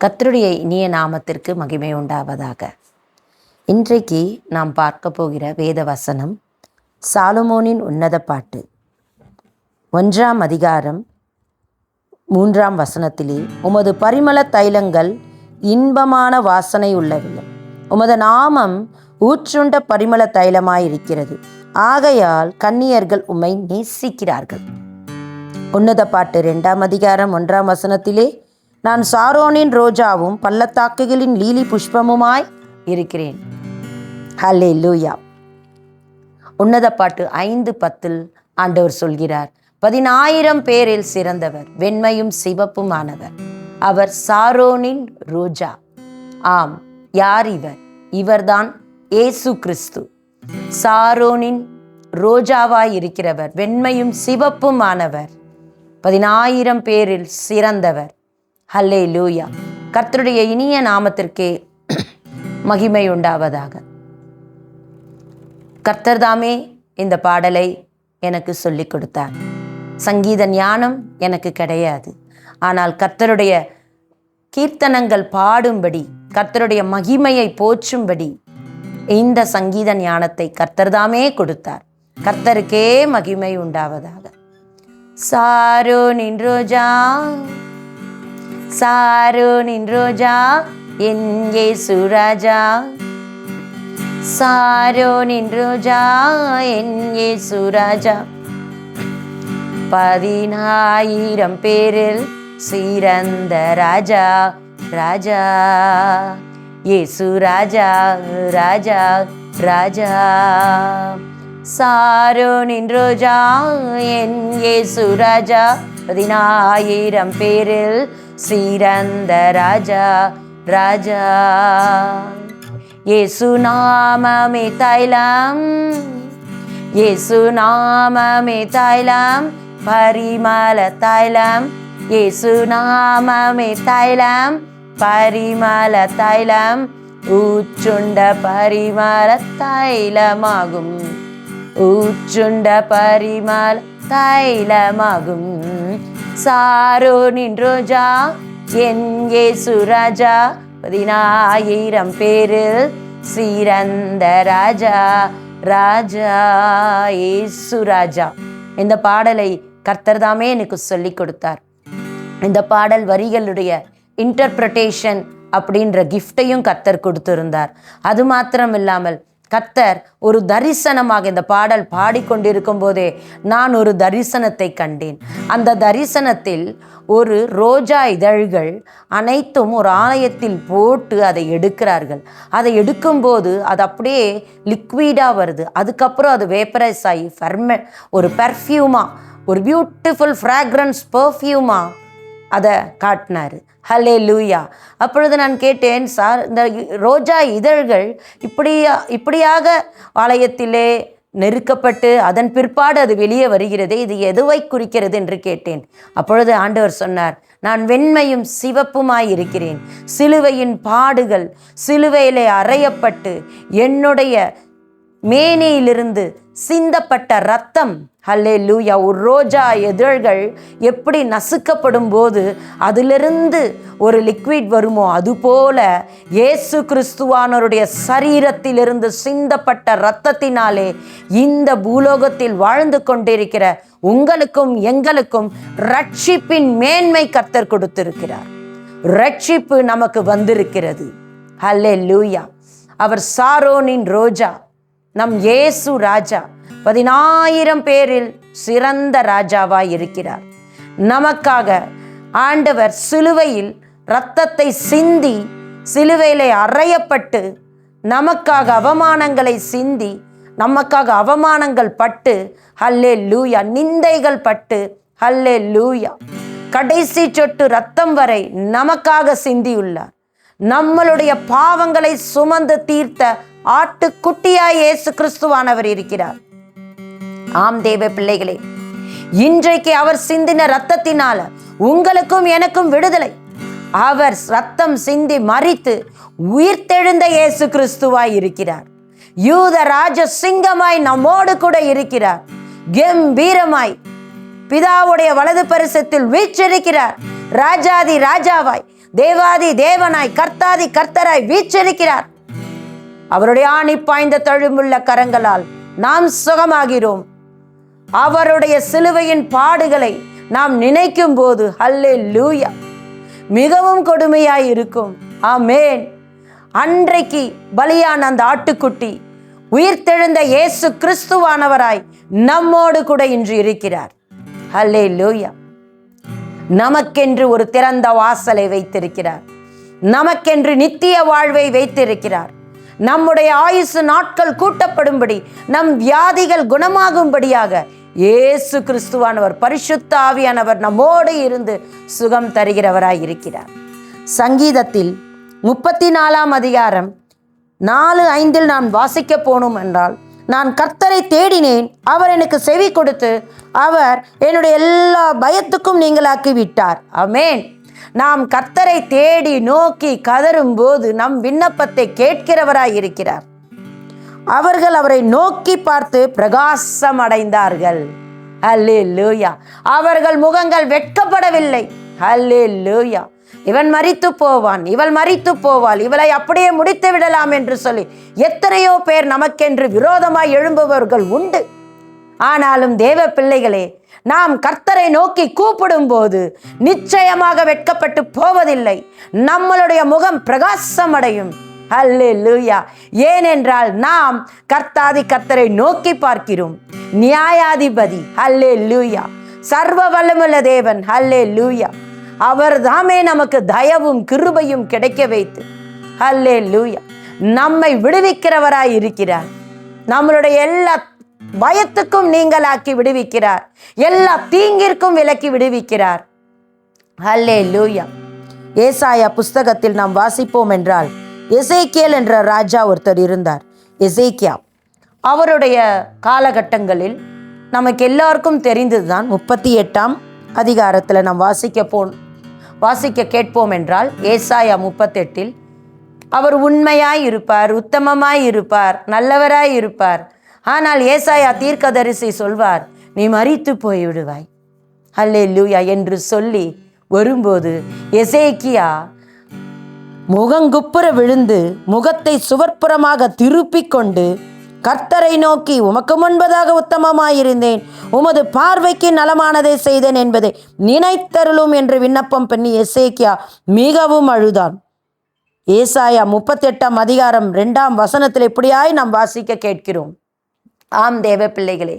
கர்த்தருடைய இனிய நாமத்திற்கு மகிமை உண்டாவதாக. இன்றைக்கு நாம் பார்க்க போகிற வேத வசனம் சாலமோனின் உன்னத பாட்டு 1ஆம் அதிகாரம் 3ஆம் வசனத்திலே, உமது பரிமள தைலங்கள் இன்பமான வாசனை உள்ளவில்லை, உமது நாமம் ஊற்றுண்ட பரிமள தைலமாயிருக்கிறது, ஆகையால் கன்னியர்கள் உம்மை நேசிக்கிறார்கள். உன்னத பாட்டு 2ஆம் அதிகாரம் 1ஆம் வசனத்திலே, நான் சாரோனின் ரோஜாவும் பள்ளத்தாக்குகளின் லீலி புஷ்பமுமாய் இருக்கிறேன். ஹல்லேலூயா. உன்னத பாட்டு 5:10 ஆண்டவர் சொல்கிறார், 10,000 பேரில் சிறந்தவர், வெண்மையும் சிவப்புமானவர், அவர் சாரோனின் ரோஜா. ஆம், யார் இவர்? இவர்தான் இயேசு கிறிஸ்து. சாரோனின் ரோஜாவாய் இருக்கிறவர், வெண்மையும் சிவப்புமானவர், 10,000 பேரில் சிறந்தவர். ஹல்லேலூயா. கர்த்தருடைய இனிய நாமத்திற்கே மகிமை உண்டாவதாக. கர்த்தர் தாமே இந்த பாடலை எனக்கு சொல்லிக் கொடுத்தார். சங்கீத ஞானம் எனக்கு கிடையாது, ஆனால் கர்த்தருடைய கீர்த்தனங்கள் பாடும்படி, கர்த்தருடைய மகிமையை போற்றும்படி இந்த சங்கீத ஞானத்தை கர்த்தர் தாமே கொடுத்தார். கர்த்தருக்கே மகிமை உண்டாவதாக. சாரோனின் ரோஜா, சாரோனின் ரோஜா, என் இயேசு ராஜா, சாரோனின் ரோஜா, என் இயேசு ராஜா, 10,000 பேரில் சிறந்த ராஜா, ராஜா, இயேசு ராஜா, ராஜா, ராஜா. சாரோனின் ரோஜா, என் இயேசு ராஜா, 10,000 பேரில் சிறந்த ராஜா, ராஜா. இயேசு நாமமே தைலம், இயேசு நாமமே தைலம், பரிமள தைலம், இயேசு நாமமே தைலம், பரிமள தைலம், ஊற்றுண்ட பரிமள தைலமாகும், ஊற்றுண்ட பரிமள தைலமாகும். சாரோனின் ரோஜா, என் இயேசு ராஜா, 10,000 பேரில் சிறந்த ராஜா, ராஜா, இயேசு ராஜா. இந்த பாடலை கர்த்தர் தாமே எனக்கு சொல்லி கொடுத்தார். இந்த பாடல் வரிகளுடைய இன்டர்பிரட்டேஷன் அப்படின்ற கிஃப்டையும் கர்த்தர் கொடுத்திருந்தார். அது மாத்திரம் இல்லாமல் கர்த்தர் ஒரு தரிசனமாக, இந்த பாடல் பாடிக்கொண்டிருக்கும் போதே நான் ஒரு தரிசனத்தை கண்டேன். அந்த தரிசனத்தில் ஒரு ரோஜா இதழ்கள் அனைத்தும் ஒரு ஆலயத்தில் போட்டு அதை எடுக்கிறார்கள். அதை எடுக்கும்போது அது அப்படியே லிக்விடாக வருது. அதுக்கப்புறம் அது வேப்பரைஸ் ஆகி ஒரு பெர்ஃப்யூமா, ஒரு பியூட்டிஃபுல் ஃப்ராக்ரன்ஸ் பெர்ஃப்யூமா அதை காட்டினார். ஹல்லேலூயா. அப்பொழுது நான் கேட்டேன், சார், இந்த ரோஜா இதழ்கள் இப்படியாக ஆலயத்திலே நெருக்கப்பட்டு அதன் பிற்பாடு அது வெளியே வருகிறது, இது எதுவை குறிக்கிறது என்று கேட்டேன். அப்பொழுது ஆண்டவர் சொன்னார், நான் வெண்மையும் சிவப்புமாய் இருக்கிறேன். சிலுவையின் பாடுகள், சிலுவையிலே அறையப்பட்டு என்னுடைய மேனியிலிருந்து சிந்தப்பட்ட இரத்தம், ஹல்லேலூயா. ஒரு ரோஜா இதழ்கள் எப்படி நசுக்கப்படும் போது அதிலிருந்து ஒரு லிக்விட் வருமோ, அதுபோல இயேசு கிறிஸ்துவானவருடைய சரீரத்திலிருந்து சிந்தப்பட்ட இரத்தத்தினாலே இந்த பூலோகத்தில் வாழ்ந்து கொண்டிருக்கிற உங்களுக்கும் எங்களுக்கும் ரட்சிப்பின் மேன்மை கர்த்தர் கொடுத்திருக்கிறார். ரட்சிப்பு நமக்கு வந்திருக்கிறது. ஹல்லேலூயா. அவர் சாரோனின் ரோஜா, நம் இயேசு ராஜா, 10,000 பேரில் சிறந்த ராஜாவாய் இருக்கிறார். நமக்காக ஆண்டவர் சிலுவையில் இரத்தத்தை சிந்தி, சிலுவையிலே அறையப்பட்டு, நமக்காக அவமானங்களை சிந்தி, நமக்காக அவமானங்கள் பட்டு, ஹல்லேலூயா, நிந்தைகள் பட்டு, ஹல்லேலூயா, கடைசி சொட்டு இரத்தம் வரை நமக்காக சிந்தியுள்ளார். நம்மளுடைய பாவங்களை சுமந்து தீர்த்த ஆட்டுக்குட்டியாய் இயேசு கிறிஸ்துவானவர் இருக்கிறார். ஆம் தேவ பிள்ளைகளே, இன்றைக்கு அவர் சிந்தின இரத்தத்தினால உங்களுக்கும் எனக்கும் விடுதலை. அவர் இரத்தம் சிந்தி மரித்து உயிர்த்தெழுந்த இயேசு கிறிஸ்துவாய் இருக்கிறார். யூத ராஜ சிங்கமாய் நம்மோடு கூட இருக்கிறார். கம்பீரமாய் பிதாவுடைய வலது பரிசத்தில் வீற்றிருக்கிறார். ராஜாதி ராஜாவாய் தேவாதி தேவனாய் கர்த்தாதி கர்த்தராய் வீற்றிருக்கிறார். அவருடைய ஆணி பாய்ந்த தழும்புள்ள கரங்களால் நாம் சுகமாகிறோம். அவருடைய சிலுவையின் பாடுகளை நாம் நினைக்கும் போது ஹல்லேலூயா மிகவும் கொடுமையாய் இருக்கும். ஆமென். அன்றைக்கு பலியான அந்த ஆட்டுக்குட்டி உயிர்த்தெழுந்த இயேசு கிறிஸ்துவானவராய் நம்மோடு கூட இன்று இருக்கிறார். ஹல்லேலூயா. நமக்கென்று ஒரு திறந்த வாசலை வைத்திருக்கிறார். நமக்கென்று நித்திய வாழ்வை வைத்திருக்கிறார். நம்முடைய ஆயுசு நாட்கள் கூட்டப்படும்படி, நம் வியாதிகள் குணமாகும்படியாக இயேசு கிறிஸ்துவானவர் பரிசுத்த ஆவியானவர் நம்மோடு இருந்து சுகம் தருகிறவராய் இருக்கிறார். சங்கீதத்தில் 34 அதிகாரம் 4-5 நான் வாசிக்க போனோம் என்றால், நான் கர்த்தரை தேடினேன், அவர் எனக்கு செவி கொடுத்து அவர் என்னுடைய எல்லா பயத்துக்கும் நீங்களாக்கி விட்டார். ஆமென். நாம் கர்த்தரை தேடி நோக்கி கதரும் போது நம் விண்ணப்பத்தை கேட்கிறவராய் இருக்கிறார். அவர்கள் அவரை நோக்கி பார்த்து பிரகாசம் அடைந்தார்கள். ஹல்லேலூயா. அவர்கள் முகங்கள் வெட்கப்படவில்லை. ஹல்லேலூயா. இவன் மரித்து போவான், இவள் மரித்து போவாள், இவளை அப்படியே முடித்து விடலாம் என்று சொல்லி எத்தனையோ பேர் நமக்கென்று விரோதமாய் எழும்புபவர்கள் உண்டு. ஆனாலும் தேவ பிள்ளைகளே, நாம் கர்த்தரை நோக்கி கூப்பிடும் போது நிச்சயமாக வெட்கப்பட்டு போவதில்லை. நம்மளுடைய முகம் பிரகாசம் அடையும். ஹல்லேலூயா. ஏனென்றால் நாம் கர்த்தாதி கர்த்தரை நோக்கி பார்க்கிறோம். நியாயாதிபதி ஹல்லேலூயா, சர்வ வல்லமுள்ள தேவன் ஹல்லேலூயா, அவர் தாமே நமக்கு தயவும் கிருபையும் கிடைக்க வைத்து ஹல்லேலூயா நம்மை விடுவிக்கிறவராய் இருக்கிறார். நம்மளுடைய எல்லா பயத்துக்கும் நீங்களாக்கி விடுவிக்கிறார். எல்லா தீங்கிற்கும் விலக்கி விடுவிக்கிறார். ஹல்லேலூயா. ஏசாயா புஸ்தகத்தில் நாம் வாசிப்போம் என்றால், எசேக்கியேல் என்ற ராஜா ஒருத்தர் இருந்தார். எசேக்கியா அவருடைய காலகட்டங்களில் நமக்கு எல்லாருக்கும் தெரிந்ததுதான். 38 அதிகாரத்தில் நாம் வாசிக்க கேட்போம் என்றால், ஏசாயா 38 அவர் உண்மையாய் இருப்பார், உத்தமமாய் இருப்பார், நல்லவராய் இருப்பார். ஆனால் ஏசாயா தீர்க்கதரிசி சொல்வார், நீ மரித்து போய்விடுவாய். ஹல்லேலூயா என்று சொல்லி வரும்போது எசேக்கியா முகங்குப்புற விழுந்து முகத்தை சுவர்ப்புறமாக திருப்பிக் கொண்டு கர்த்தரை நோக்கி, உமக்கு முன்பதாக உத்தமமாயிருந்தேன், உமது பார்வைக்கு நலமானதை செய்தேன் என்பதை நினைத்தருளும் என்று விண்ணப்பம் பண்ணி எசேக்கியா மிகவும் அழுதான். ஏசாயா 38 அதிகாரம் 2 வசனத்தில் இப்படியாய் நாம் வாசிக்க கேட்கிறோம். ஆம் தேவ பிள்ளைகளே,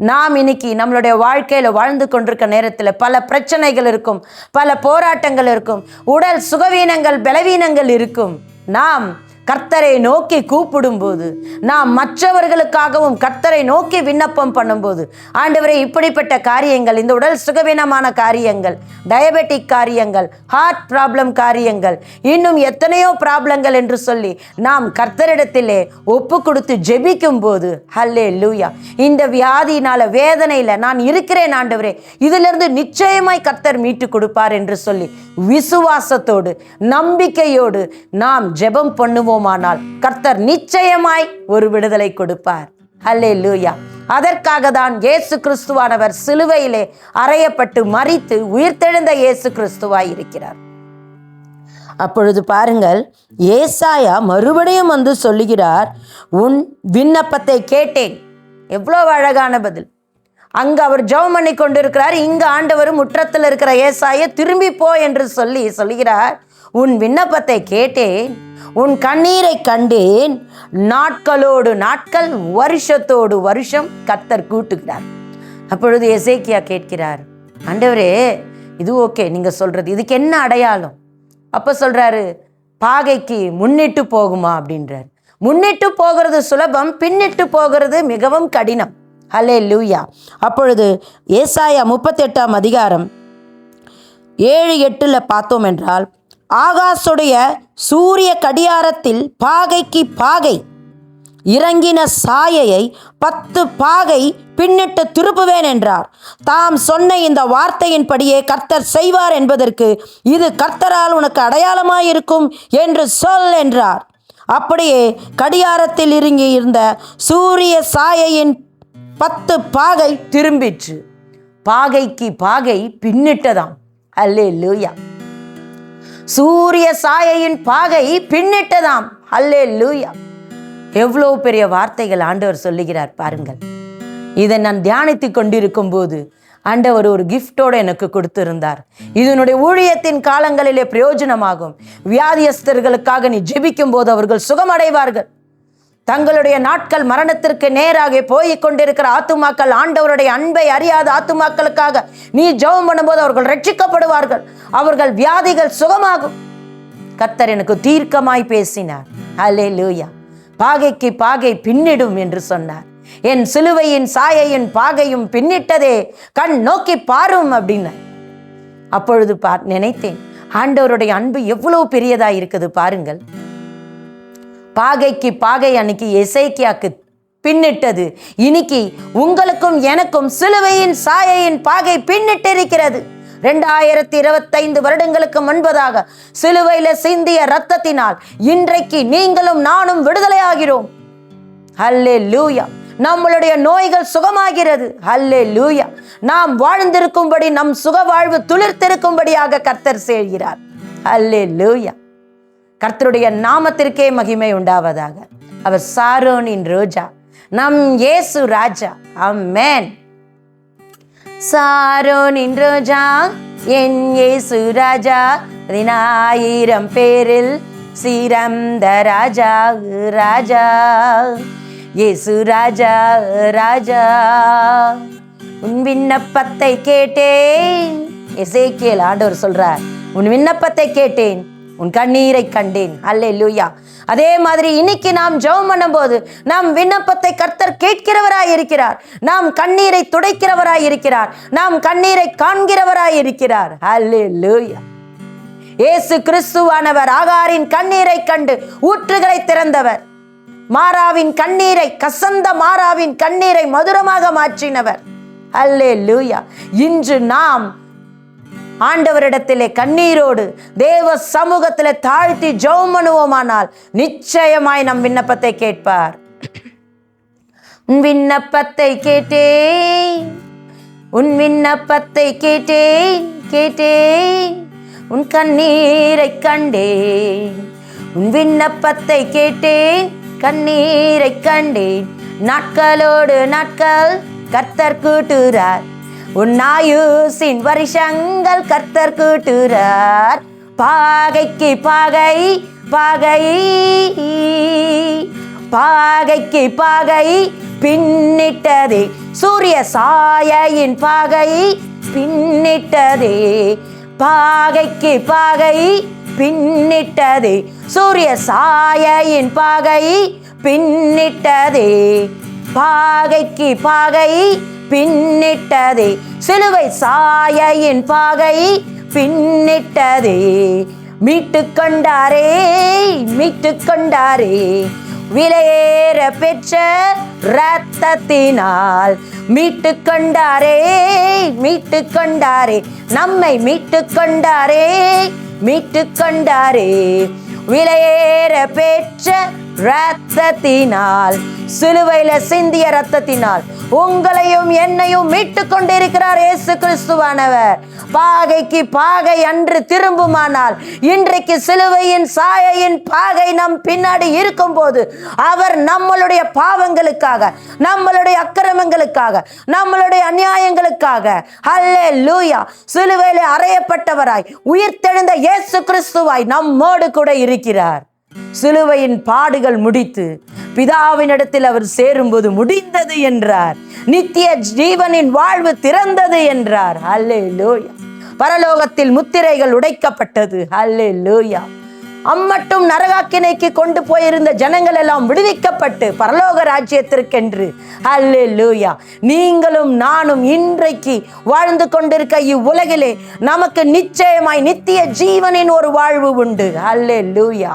நாம் இன்னைக்கு நம்மளுடைய வாழ்க்கையில வாழ்ந்து கொண்டிருக்க நேரத்தில் பல பிரச்சனைகள் இருக்கும், பல போராட்டங்கள் இருக்கும், உடல் சுகவீனங்கள் பலவீனங்கள் இருக்கும். நாம் கர்த்தரை நோக்கி கூப்பிடும் போது, நாம் மற்றவர்களுக்காகவும் கர்த்தரை நோக்கி விண்ணப்பம் பண்ணும்போது, ஆண்டவரே இப்படிப்பட்ட காரியங்கள், இந்த உடல் சுகவீனமான காரியங்கள், டயபெட்டிக் காரியங்கள், ஹார்ட் ப்ராப்ளம் காரியங்கள், இன்னும் எத்தனையோ ப்ராப்ளங்கள் என்று சொல்லி நாம் கர்த்தரிடத்திலே ஒப்பு கொடுத்து ஜெபிக்கும் போது, ஹல்லேலூயா, இந்த வியாதியினால வேதனையில் நான் இருக்கிறேன் ஆண்டவரே, இதிலிருந்து நிச்சயமாய் கர்த்தர் மீட்டு கொடுப்பார் என்று சொல்லி விசுவாசத்தோடு நம்பிக்கையோடு நாம் ஜெபம் பண்ணுவோமானால் கர்த்தர் நிச்சயமாய் ஒரு விடுதலை கொடுப்பார். ஹல்லேலூயா. அதற்காக தான் இயேசு கிறிஸ்துவானவர் சிலுவையிலே அறையப்பட்டு மரித்து உயிர்த்தெழுந்த இயேசு கிறிஸ்துவாய் இருக்கிறார். அப்பொழுது பாருங்கள், ஏசாயா மறுபடியும் வந்து சொல்லுகிறார், உன் விண்ணப்பத்தை கேட்டேன். எவ்வளவு அழகான பதில். அங்க அவர் ஜெபம் பண்ணி கொண்டிருக்கிறார், இங்க ஆண்டவர் முற்றத்தில் இருக்கிற ஏசாயா திரும்பி போ என்று சொல்லுகிறார், உன் விண்ணப்பத்தை கேட்டேன், உன் கண்ணீரை கண்டேன், நாட்களோடு நாட்கள் வருஷத்தோடு வருஷம் கர்த்தர் கூட்டுகிறார். அப்பொழுது எசேக்கியா கேட்கிறார், ஆண்டவரே இது ஓகே நீங்க சொல்றது, இதுக்கு என்ன அடையாளம்? அப்ப சொல்றாரு, பாகைக்கு முன்னிட்டு போகுமா அப்படின்றார். முன்னிட்டு போகிறது சுலபம், பின்னிட்டு போகிறது மிகவும் கடினம். ஹல்லேலூயா. அப்பொழுது ஏசாயா 38 அதிகாரம் 7-8 பார்த்தோம் என்றால், ஆகாசுடைய சூரிய கடியாரத்தில் பாகைக்கு பாகை இறங்கின சாயையை 10 பாகை பின்னிட்டு திருப்புவேன் என்றார். தாம் சொன்ன இந்த வார்த்தையின்படியே கர்த்தர் செய்வார் என்பதற்கு இது கர்த்தரால் உனக்கு அடையாளமாயிருக்கும் என்று சொல் என்றார். அப்படியே கடியாரத்தில் இறங்கி இருந்த சூரிய சாயையின் 10 பாகை திரும்பிற்று. பாகைக்கு பாகை பின்னிட்டதாம். அல்லேலூயா. சூரிய சாயையின் பாகை பின்னிட்டதாம். அல்லேலூயா. எவ்வளோ பெரிய வார்த்தைகள் ஆண்டவர் சொல்லுகிறார் பாருங்கள். இதை நான் தியானித்து கொண்டிருக்கும் போது ஆண்டவர் ஒரு கிஃப்டோடு எனக்கு கொடுத்திருந்தார். இதனுடைய ஊழியத்தின் காலங்களிலே பிரயோஜனமாகும். வியாதியஸ்தர்களுக்காக நீ ஜெபிக்கும் போது அவர்கள் சுகமடைவார்கள். தங்களுடைய நாட்கள் மரணத்திற்கு நேராக போய் கொண்டிருக்கிற ஆத்துமாக்கள், ஆண்டவருடைய அன்பை அறியாத ஆத்துமாக்களுக்காக நீ ஜெபம் பண்ணும்போது அவர்கள் ரட்சிக்கப்படுவார்கள். அவர்கள் வியாதிகள் சுகமாகும். கர்த்தர் எனக்கு தீர்க்கமாய் பேசினார். அல்லேலூயா. பாகைக்கு பாகை பின்னிடும் என்று சொன்னார். என் சிலுவையின் சாயையின் பாகையும் பின்னிட்டதே, கண் நோக்கி பாரும் அப்படின்னு. அப்பொழுது நினைத்தேன், ஆண்டவருடைய அன்பு எவ்வளவு பெரியதா இருக்குது பாருங்கள். பாகைக்கு பாகை அன்னைக்கு எசேக்கியாக்கு பின்னிட்டது. இன்னைக்கு உங்களுக்கும் எனக்கும் சிலுவையின் சாயையின் பாகை பின்னிட்டு இருக்கிறது. 2025 வருடங்களுக்கு முன்பதாக சிலுவையில சிந்திய இரத்தத்தினால் இன்றைக்கு நீங்களும் நானும் விடுதலையாகிறோம். அல்லேலூயா. நம்மளுடைய நோய்கள் சுகமாகிறது. அல்லேலூயா. நாம் வாழ்ந்திருக்கும்படி, நம் சுக வாழ்வு துளிர்த்திருக்கும்படியாக கர்த்தர் செய்கிறார். அல்லேலூயா. கர்த்தருடைய நாமத்திற்கே மகிமை உண்டாவதாக. அவர் சாரோனின் ரோஜா, நம் இயேசு ராஜா. ஆமென். சாரோனின் ரோஜா, என் இயேசு ராஜா, 10,000 பேரில் சிறந்த ராஜா, ராஜா இயேசு ராஜா, ராஜா. உன் விண்ணப்பத்தை கேட்டேன். எசேக்கியேல் ஆண்டவர் சொல்றார், உன் விண்ணப்பத்தை கேட்டேன், உன் கண்ணீரை கண்டேன். அல்லேலூயா. அதே மாதிரி இன்னைக்கு நாம் ஜெபம் பண்ணும்போது நாம் விண்ணப்பத்தை கர்த்தர் கேட்கிறவராய் இருக்கிறார். நாம் கண்ணீரை துடைக்கிறவராய் இருக்கிறார். நாம் கண்ணீரை காண்கிறவராய் இருக்கிறார். அல்லேலூயா. இயேசு கிறிஸ்துவானவர் ஆகாரின் கண்ணீரை கண்டு ஊற்றுகளை திறந்தவர். மாறாவின் கண்ணீரை, கசந்த மாறாவின் கண்ணீரை மதுரமாக மாற்றினவர். அல்லேலூயா. இன்று நாம் ஆண்டவரிடத்திலே கண்ணீரோடு தேவ சமூகத்திலே தாழ்த்தி ஜெபம் பண்ணுவோமானால் நிச்சயமாய் நம் விண்ணப்பத்தை கேட்பார். உன் விண்ணப்பத்தை கேட்டேன், உன் விண்ணப்பத்தை கேட்டேன், கேட்டேன், உன் கண்ணீரை கண்டேன். உன் விண்ணப்பத்தை கேட்டேன், கண்ணீரை கண்டேன். நாட்களோடு நாட்கள் கர்த்தர் கூட்டுறார். உன் ஆயுசின் வருஷங்கள் கர்த்தர் கூட்டுறார். பாகைக்கு பாகை, பாகை, பாகைக்கு பாகை பின்னிட்டதே, சூரிய சாயையின் பாகை பின்னிட்டதே. பாகைக்கு பாகை பின்னிட்டதே, சூரிய சாயையின் பாகை பின்னிட்டதே. பாகைக்கு பாகை பின்னிட்டதே, சிலுவை சாயையின் பாகை பின்னிட்டதே. மீட்டு கொண்டாரே, மீட்டு கொண்டாரே, விலையேற பெற்ற இரத்தத்தினால் மீட்டு கொண்டாரே, மீட்டு கொண்டாரே, நம்மை மீட்டு கொண்டாரே, மீட்டு கொண்டாரே. விலையேற பெற்ற இரத்தத்தினால், சிலுவையில சிந்திய இரத்தத்தினால் உங்களையும் என்னையும் மீட்டு கொண்டிருக்கிறார் இயேசு கிறிஸ்துவானவர். பாகைக்கு பாகை அன்று திரும்புமானால் இன்றைக்கு சிலுவையின் சாயையின் பாகை நம் பின்னாடி இருக்கும் போது அவர் நம்மளுடைய பாவங்களுக்காக, நம்மளுடைய அக்கிரமங்களுக்காக, நம்மளுடைய அநியாயங்களுக்காக, அல்லேலூயா, சிலுவையிலே அறையப்பட்டவராய் உயிர்த்தெழுந்த இயேசு கிறிஸ்துவாய் நம்மோடு கூட இருக்கிறார். சிலுவையின் பாடுகள் முடித்து பிதாவினிடத்தில் அவர் சேரும்போது முடிந்தது என்றார். நித்திய ஜீவனின் வாழ்வு திறந்தது என்றார். அல்லேலூயா. பரலோகத்தில் முத்திரைகள் உடைக்கப்பட்டது. அல்லேலூயா. அம்மட்டும் நரகாக்கினைக்கு கொண்டு போயிருந்த ஜனங்கள் எல்லாம் விடுவிக்கப்பட்டு பரலோக ராஜ்யத்திற்கென்று. அல்லேலூயா. நீங்களும் நானும் இன்றைக்கு வாழ்ந்து கொண்டிருக்க இவ்வுலகிலே நமக்கு நிச்சயமாய் நித்திய ஜீவனின் ஒரு வாழ்வு உண்டு. அல்லேலூயா.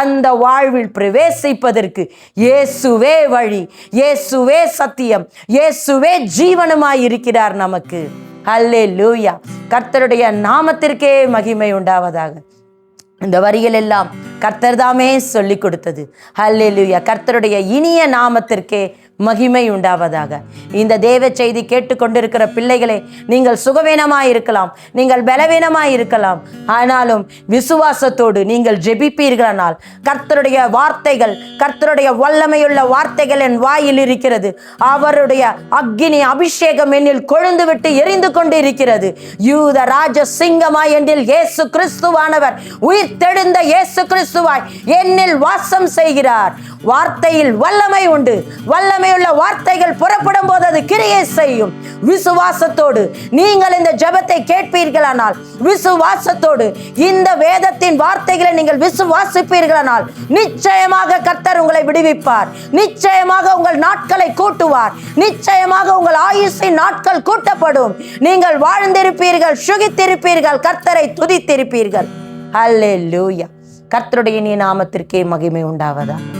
அந்த வாழ்வில் பிரவேசிப்பதற்கு இயேசுவே வழி, இயேசுவே சத்தியம், இயேசுவே ஜீவனுமாய் இருக்கிறார் நமக்கு. அல்லேலூயா. கர்த்தருடைய நாமத்திற்கே மகிமை உண்டாவதாக. இந்த வரிகள் எல்லாம் கர்த்தர் தாமே சொல்லி கொடுத்தது. அல்லேலூயா. கர்த்தருடைய இனிய நாமத்திற்கே மகிமை உண்டாவதாக. இந்த தேவ செய்தி கேட்டுக்கொண்டிருக்கிற பிள்ளைகளே, நீங்கள் சுகவீனமாய் இருக்கலாம், நீங்கள் பலவீனமாய் இருக்கலாம். ஆனாலும் விசுவாசத்தோடு நீங்கள் ஜெபிப்பீர்களானால் கர்த்தருடைய வார்த்தைகள், கர்த்தருடைய வல்லமையுள்ள வார்த்தைகள் என் வாயில் இருக்கிறது. அவருடைய அக்கினி அபிஷேகம் என்னில் கொழுந்து விட்டு எரிந்து கொண்டு இருக்கிறது. யூத ராஜ சிங்கமாய் என்னில் இயேசு கிறிஸ்துவானவர், உயிர் தெழுந்த இயேசு கிறிஸ்துவாய் என்னில் வாசம் செய்கிறார். வார்த்தையில் வல்லமை உண்டு. வல்லமையுள்ள வார்த்தைகள் புறப்படும் போது அது கிரியை செய்யும். விசுவாசத்தோடு நீங்கள் இந்த ஜெபத்தை கேட்பீர்களானால், விசுவாசத்தோடு இந்த வேதத்தின் வார்த்தைகளை நீங்கள் விசுவாசிப்பீர்களானால், நிச்சயமாக கர்த்தர் உங்களை விடுவிப்பார். நிச்சயமாக உங்கள் நாட்களை கூட்டுவார். நிச்சயமாக உங்கள் ஆயுசின் நாட்கள் கூட்டப்படும். நீங்கள் வாழ்ந்திருப்பீர்கள், சுகித்திருப்பீர்கள், கர்த்தரை துதித்திருப்பீர்கள். அல்லேலூயா. கர்த்தருடைய நாமத்திற்கே மகிமை உண்டாவதாக.